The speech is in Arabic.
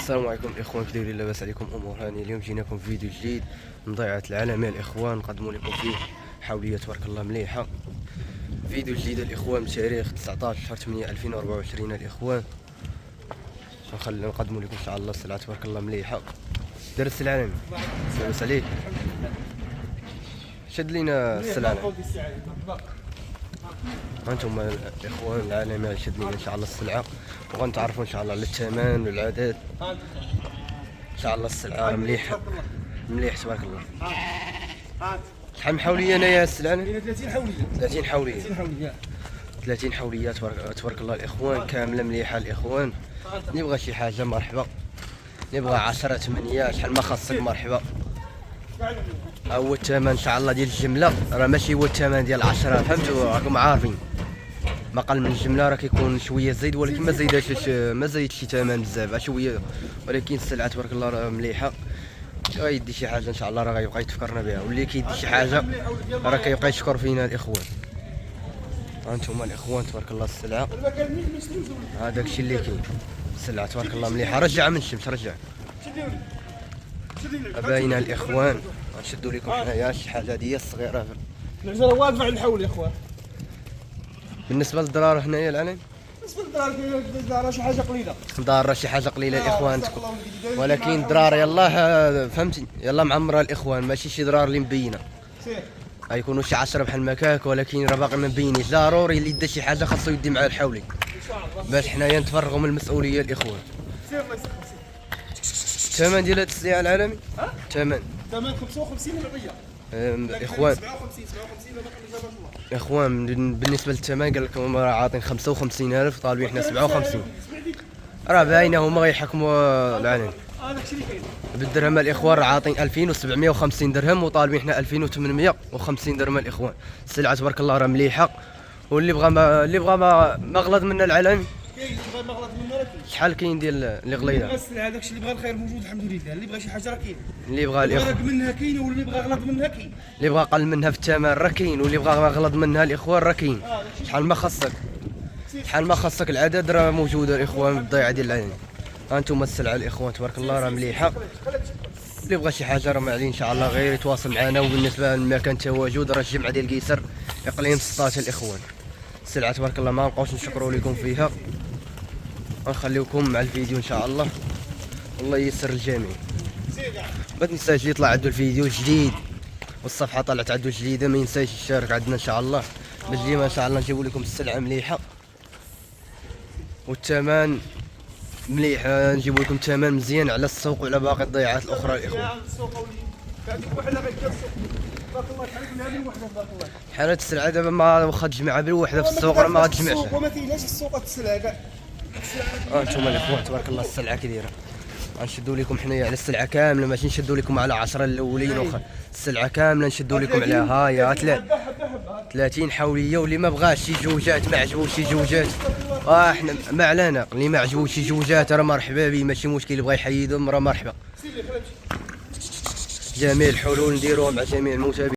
السلام عليكم الاخوان، كي دايرين؟ لاباس عليكم؟ امور هانيه. اليوم جيناكم في فيديو جديد من ضيعه العالميه الاخوان، نقدموا لكم فيه حوليه تبارك الله مليحه. فيديو جديد الاخوان بتاريخ 19 شهر 8 2024 الاخوان. نخلي نقدموا لكم ان شاء الله السلعه تبارك الله مليحه. درس العالمي لاباس عليك؟ شد لينا السلعه. هانتوما الاخوان العالمي شد لينا ان شاء الله السلعه، وغنتعرفوا ان شاء الله على الثمن والعدد. ان شاء الله السلعه مليحه تبارك الله. شحال من حوليه هنايا السلعه؟ 30 حوليه. 30 حوليه. 30 حوليه. 30 حوليه تبارك الله الاخوان، كامله مليحه الاخوان. اللي بغى شي حاجه مرحبا، اللي بغى 10 8 شحال ما خاصك مرحبا. هو الثمن ان شاء الله ديال الجمله، راه ماشي هو الثمن ديال 10، فهمتوا؟ راكم عارفين ما قل من الجمله راه كيكون شويه زايد، ولكن ما زايدش شي ثمن بزاف شويه، ولكن السلعه تبارك الله راه مليحه. غيدي شي حاجه ان شاء الله راه غيبقى يتفكرنا بها، واللي كيدي شي حاجه راه كيبقى يشكر فينا الاخوان. هانتوما الاخوان تبارك الله السلعه، هذاك الشيء اللي كاين. السلعه تبارك الله مليحه. رجع من الشمس، رجع باينه الاخوان. غنشدوا لكم حنايا شي حاجه هذه الصغيره. العجله واقفه على الحول يا اخوان. بالنسبه للدرار هنايا العلن، بالنسبه للدار شي حاجه قليله. دار شي حاجه قليله الاخوان، ولكن درار يلاه فهمتي، يلاه معمره الاخوان، ماشي شي درار اللي مبينه. غيكونوا شي 10 بحال مكاك، ولكن راه باقي ما مبينيش. ضروري اللي دا شي حاجه خاصو يدي مع الحولي باش حنايا نتفرغوا من المسؤوليه الاخوان. الثمن ديال هاد السلعه العالمي، الثمن 55 100 اخوان. 57 اخوان بالنسبه للثمن قال لكم راه عاطين 55,000، طالبين حنا 57. راه باينه هما غيحكموا العالم. بالدرهم الاخوان راه عاطين 2750 درهم، وطالبين حنا 2850 درهم الاخوان. السلعه تبارك الله راه مليحه، واللي بغى ما غلط منا العالمي. كاين اللي بغى ما غلط منه راه كاين. شحال كاين ديال اللي غليظه؟ هذاك الشيء اللي بغى الخير موجود الحمد لله. اللي بغى شي حاجه راه كاين، اللي بغى الاخوان منها كاين، واللي بغى غلط منها كاين. اللي بغى قل منها في الثمن راه كاين، واللي بغى غلط منها الاخوان راه كاين. شحال ما خصك العدد راه موجوده الاخوان بالضيعه ديال العين. هانتوما السلعه الاخوان تبارك الله راه مليحه. اللي بغى شي حاجه راه معلين ان شاء الله غير يتواصل معنا. وبالنسبه للمكان تواجد راه الجمعه ديال قيصر اقليم سطات الاخوان. السلعه تبارك الله ما نبقاوش نشكروا لكم فيها، غنخليوكم مع الفيديو ان شاء الله. الله ييسر الجميع. ما تنساش يطلع عنده الفيديو جديد، والصفحه طلعت عنده جديده، ما ينساش يشارك عندنا ان شاء الله باش ديما ان شاء الله نجيبوا لكم السلعه مليحه والثمن مليح. نجيبوا لكم ثمن مزيان على السوق وعلى باقي الضيعات الاخرى الاخوان. بحال هاد السلعه دابا ما واخا تجمعها بالوحده في السوق راه ما غتجمعش. وما كايناش السوق هاد السلعه كاع. انتوما الاخوان تبارك الله السلعه كي دايره. غنشدوا لكم حنايا على السلعه كامله، ماشي نشدوا لكم على 10 الاولين واخا. السلعه كامله نشدوا لكم عليها. ها هي 30 حوليه، واللي ما بغاش شي جوجات ما عجبوش شي جوجات احنا ما علينا. اللي ما عجبوش شي جوجات راه مرحبا به، ماشي مشكل. اللي بغى يحيدهم راه مرحبا. جميع الحلول نديروها مع جميع المتابعين.